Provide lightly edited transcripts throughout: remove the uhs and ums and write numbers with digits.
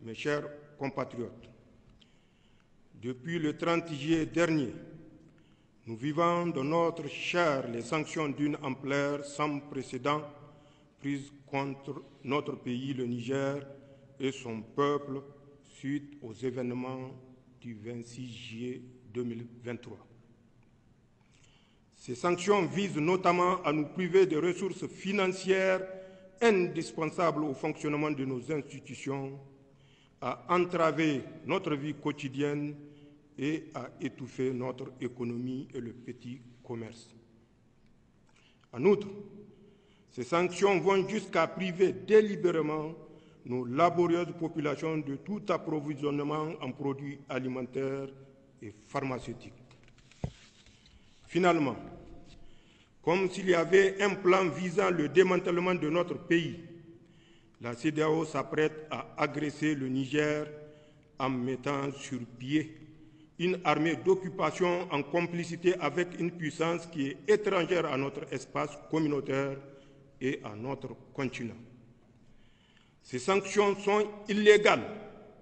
mes chers compatriotes, depuis le 30 juillet dernier, nous vivons dans notre chair les sanctions d'une ampleur sans précédent prises contre notre pays, le Niger, et son peuple suite aux événements du 26 juillet 2023. Ces sanctions visent notamment à nous priver des ressources financières indispensables au fonctionnement de nos institutions, à entraver notre vie quotidienne et à étouffer notre économie et le petit commerce. En outre, ces sanctions vont jusqu'à priver délibérément nos laborieuses populations de tout approvisionnement en produits alimentaires et pharmaceutiques. Finalement, comme s'il y avait un plan visant le démantèlement de notre pays, la CEDEAO s'apprête à agresser le Niger en mettant sur pied une armée d'occupation en complicité avec une puissance qui est étrangère à notre espace communautaire et à notre continent. Ces sanctions sont illégales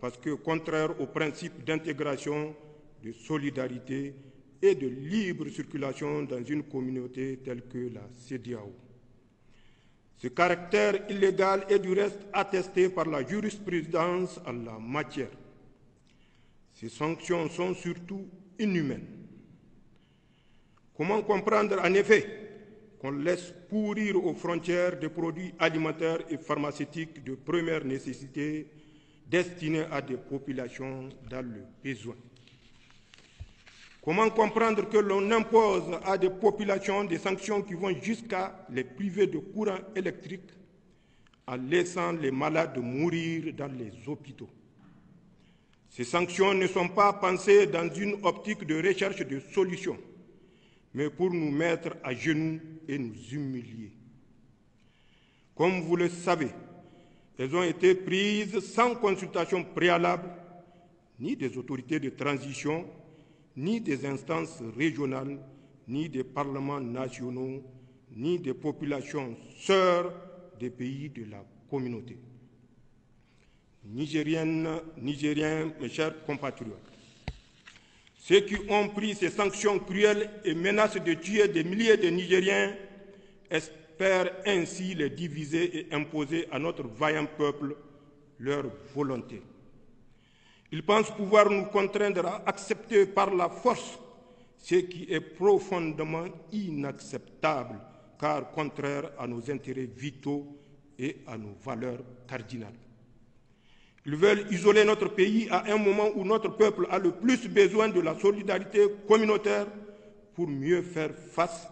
parce que contraires aux principes d'intégration, de solidarité et de libre circulation dans une communauté telle que la CEDEAO. Ce caractère illégal est du reste attesté par la jurisprudence en la matière. Ces sanctions sont surtout inhumaines. Comment comprendre en effet qu'on laisse pourrir aux frontières des produits alimentaires et pharmaceutiques de première nécessité destinés à des populations dans le besoin? Comment comprendre que l'on impose à des populations des sanctions qui vont jusqu'à les priver de courant électrique en laissant les malades mourir dans les hôpitaux? Ces sanctions ne sont pas pensées dans une optique de recherche de solutions, mais pour nous mettre à genoux et nous humilier. Comme vous le savez, elles ont été prises sans consultation préalable, ni des autorités de transition, ni des instances régionales, ni des parlements nationaux, ni des populations sœurs des pays de la communauté. Nigériennes, Nigériens, mes chers compatriotes, ceux qui ont pris ces sanctions cruelles et menacent de tuer des milliers de Nigériens espèrent ainsi les diviser et imposer à notre vaillant peuple leur volonté. Ils pensent pouvoir nous contraindre à accepter par la force ce qui est profondément inacceptable, car contraire à nos intérêts vitaux et à nos valeurs cardinales. Ils veulent isoler notre pays à un moment où notre peuple a le plus besoin de la solidarité communautaire pour mieux faire face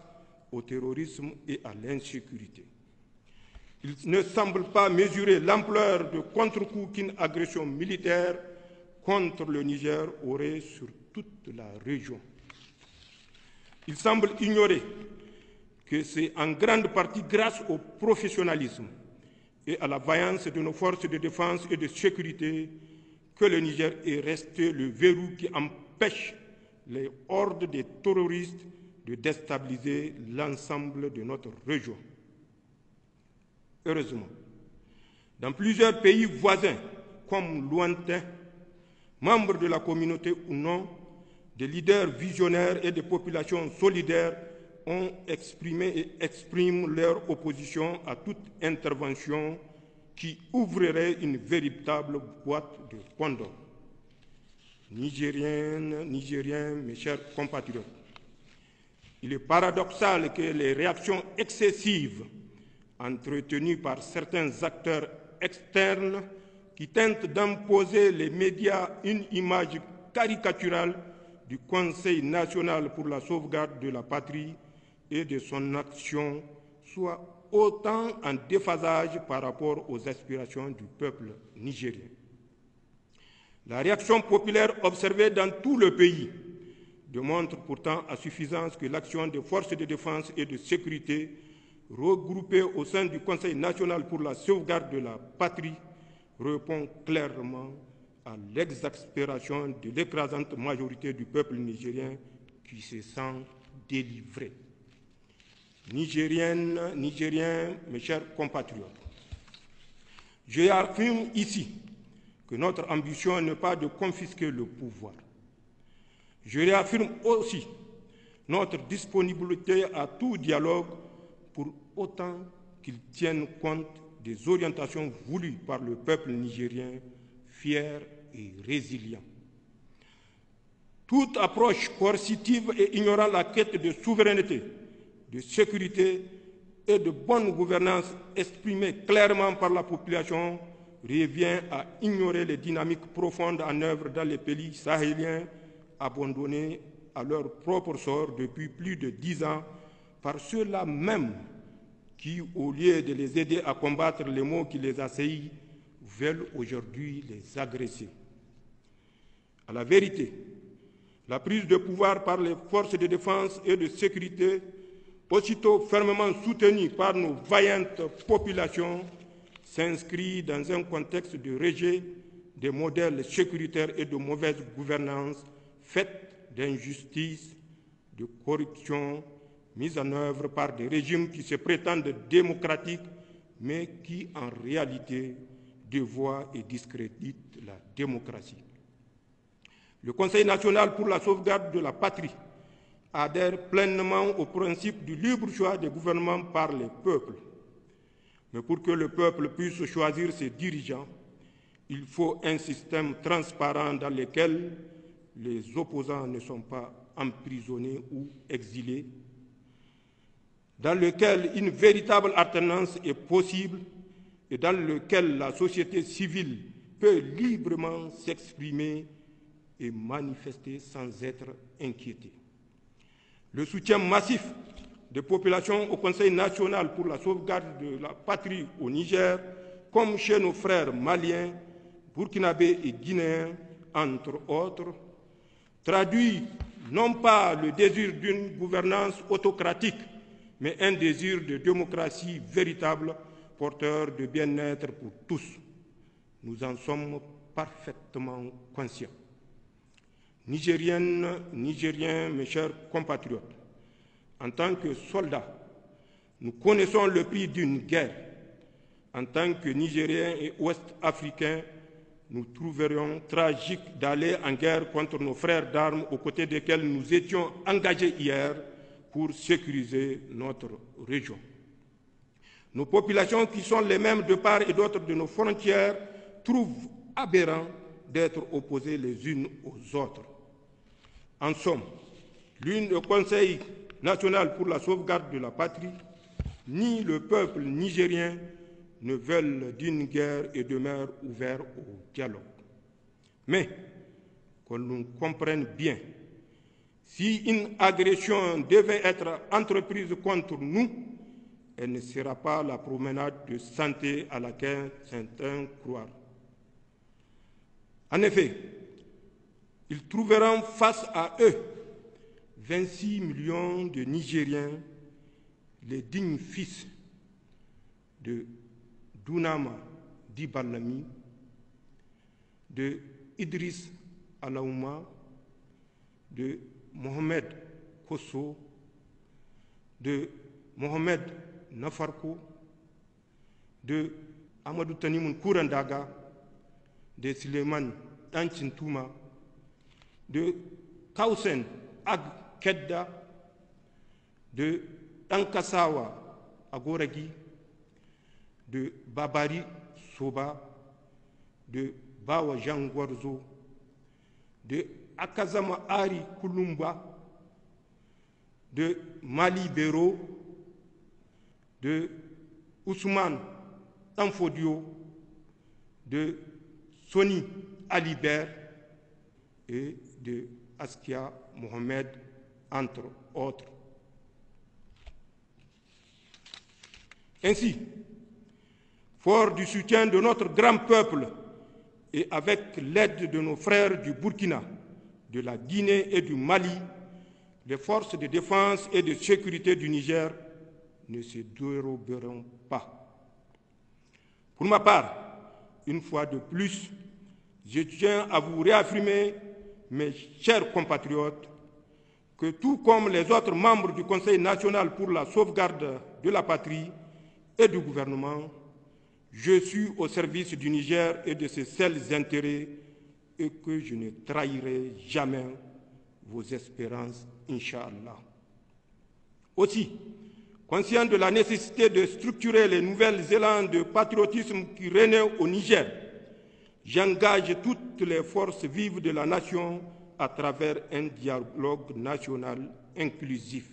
au terrorisme et à l'insécurité. Ils ne semblent pas mesurer l'ampleur de contre-coup qu'une agression militaire contre le Niger aurait sur toute la région. Ils semblent ignorer que c'est en grande partie grâce au professionnalisme et à la vaillance de nos forces de défense et de sécurité que le Niger est resté le verrou qui empêche les hordes des terroristes de déstabiliser l'ensemble de notre région. Heureusement, dans plusieurs pays voisins, comme lointains, membres de la communauté ou non, des leaders visionnaires et des populations solidaires ont exprimé et expriment leur opposition à toute intervention qui ouvrirait une véritable boîte de Pandore. Nigériennes, Nigériens, mes chers compatriotes, il est paradoxal que les réactions excessives entretenues par certains acteurs externes qui tentent d'imposer les médias une image caricaturale du Conseil national pour la sauvegarde de la patrie et de son action soit autant en déphasage par rapport aux aspirations du peuple nigérien. La réaction populaire observée dans tout le pays démontre pourtant à suffisance que l'action des forces de défense et de sécurité regroupées au sein du Conseil national pour la sauvegarde de la patrie répond clairement à l'exaspération de l'écrasante majorité du peuple nigérien qui se sent délivré. Nigériennes, Nigériens, mes chers compatriotes, je affirme ici que notre ambition n'est pas de confisquer le pouvoir. Je réaffirme aussi notre disponibilité à tout dialogue pour autant qu'il tienne compte des orientations voulues par le peuple nigérien, fier et résilient. Toute approche coercitive et ignorant la quête de souveraineté, de sécurité et de bonne gouvernance exprimée clairement par la population revient à ignorer les dynamiques profondes en œuvre dans les pays sahéliens abandonnés à leur propre sort depuis plus de 10 ans par ceux-là même qui, au lieu de les aider à combattre les maux qui les assaillent, veulent aujourd'hui les agresser. À la vérité, la prise de pouvoir par les forces de défense et de sécurité, aussitôt fermement soutenue par nos vaillantes populations, s'inscrit dans un contexte de rejet des modèles sécuritaires et de mauvaise gouvernance faite d'injustice, de corruption, mise en œuvre par des régimes qui se prétendent démocratiques, mais qui en réalité dévoient et discréditent la démocratie. Le Conseil national pour la sauvegarde de la patrie adhère pleinement au principe du libre choix des gouvernements par les peuples. Mais pour que le peuple puisse choisir ses dirigeants, il faut un système transparent dans lequel les opposants ne sont pas emprisonnés ou exilés, dans lequel une véritable alternance est possible et dans lequel la société civile peut librement s'exprimer et manifester sans être inquiétée. Le soutien massif des populations au Conseil national pour la sauvegarde de la patrie au Niger, comme chez nos frères maliens, burkinabés et guinéens, entre autres, traduit non pas le désir d'une gouvernance autocratique, mais un désir de démocratie véritable, porteur de bien-être pour tous. Nous en sommes parfaitement conscients. Nigériennes, Nigériens, mes chers compatriotes, en tant que soldats, nous connaissons le prix d'une guerre. En tant que Nigériens et Ouest-Africains, nous trouverions tragique d'aller en guerre contre nos frères d'armes aux côtés desquels nous étions engagés hier pour sécuriser notre région. Nos populations, qui sont les mêmes de part et d'autre de nos frontières, trouvent aberrant d'être opposées les unes aux autres. En somme, ni le Conseil national pour la sauvegarde de la patrie, ni le peuple nigérien ne veulent d'une guerre et demeurent ouverts au dialogue. Mais, qu'on nous comprenne bien, si une agression devait être entreprise contre nous, elle ne sera pas la promenade de santé à laquelle certains croient. En effet, ils trouveront face à eux 26 millions de Nigériens, les dignes fils de Dunama Dibalami, de Idriss Alaouma, de Mohamed Kosso, de Mohamed Nafarko, de Amadou Tanimoun Kourandaga, de Suleiman Tanchintouma, de Kausen Ag Kedda, de Tankasawa Agoragi, de Babari Soba, de Bawa Jangwarzo, de Akazama Ari Kulumba, de Mali Bero, de Ousmane Tanfodio, de Soni Alibert et de Askia Mohamed, entre autres. Ainsi, fort du soutien de notre grand peuple et avec l'aide de nos frères du Burkina, de la Guinée et du Mali, les forces de défense et de sécurité du Niger ne se déroberont pas. Pour ma part, une fois de plus, je tiens à vous réaffirmer, mes chers compatriotes, que tout comme les autres membres du Conseil national pour la sauvegarde de la patrie et du gouvernement, Je suis au service du Niger et de ses seuls intérêts et que je ne trahirai jamais vos espérances, Inch'Allah. Aussi, conscient de la nécessité de structurer les nouvelles élans de patriotisme qui renaissent au Niger, j'engage toutes les forces vives de la nation à travers un dialogue national inclusif.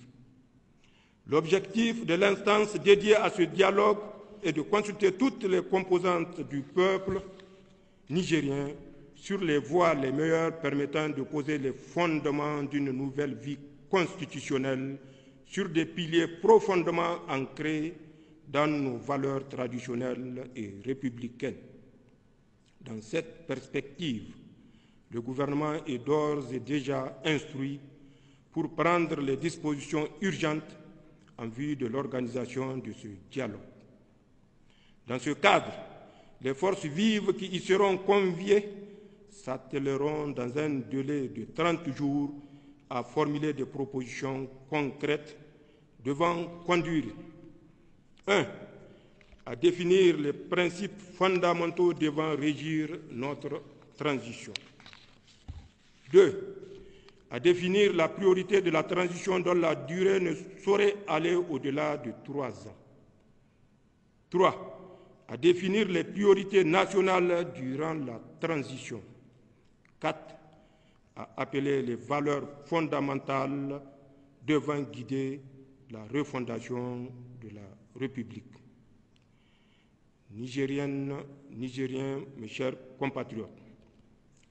L'objectif de l'instance dédiée à ce dialogue est de consulter toutes les composantes du peuple nigérien sur les voies les meilleures permettant de poser les fondements d'une nouvelle vie constitutionnelle sur des piliers profondément ancrés dans nos valeurs traditionnelles et républicaines. Dans cette perspective, le gouvernement est d'ores et déjà instruit pour prendre les dispositions urgentes en vue de l'organisation de ce dialogue. Dans ce cadre, les forces vives qui y seront conviées s'attelleront dans un délai de 30 jours à formuler des propositions concrètes devant conduire 1. À définir les principes fondamentaux devant régir notre transition. 2. À définir la priorité de la transition dont la durée ne saurait aller au-delà de 3 ans. 3. À définir les priorités nationales durant la transition. 4. À appeler les valeurs fondamentales devant guider la refondation de la République. Nigériennes, Nigériens, mes chers compatriotes,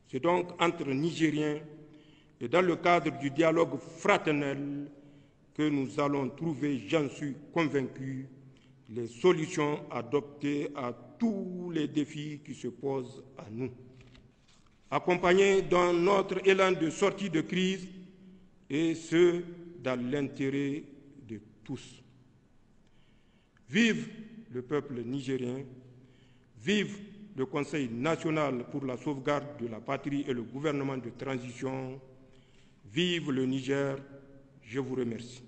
c'est donc entre Nigériens et dans le cadre du dialogue fraternel que nous allons trouver, j'en suis convaincu, les solutions adoptées à tous les défis qui se posent à nous. Accompagnés dans notre élan de sortie de crise, et ce, dans l'intérêt de tous. Vive le peuple nigérien, vive le Conseil national pour la sauvegarde de la patrie et le gouvernement de transition, vive le Niger, je vous remercie.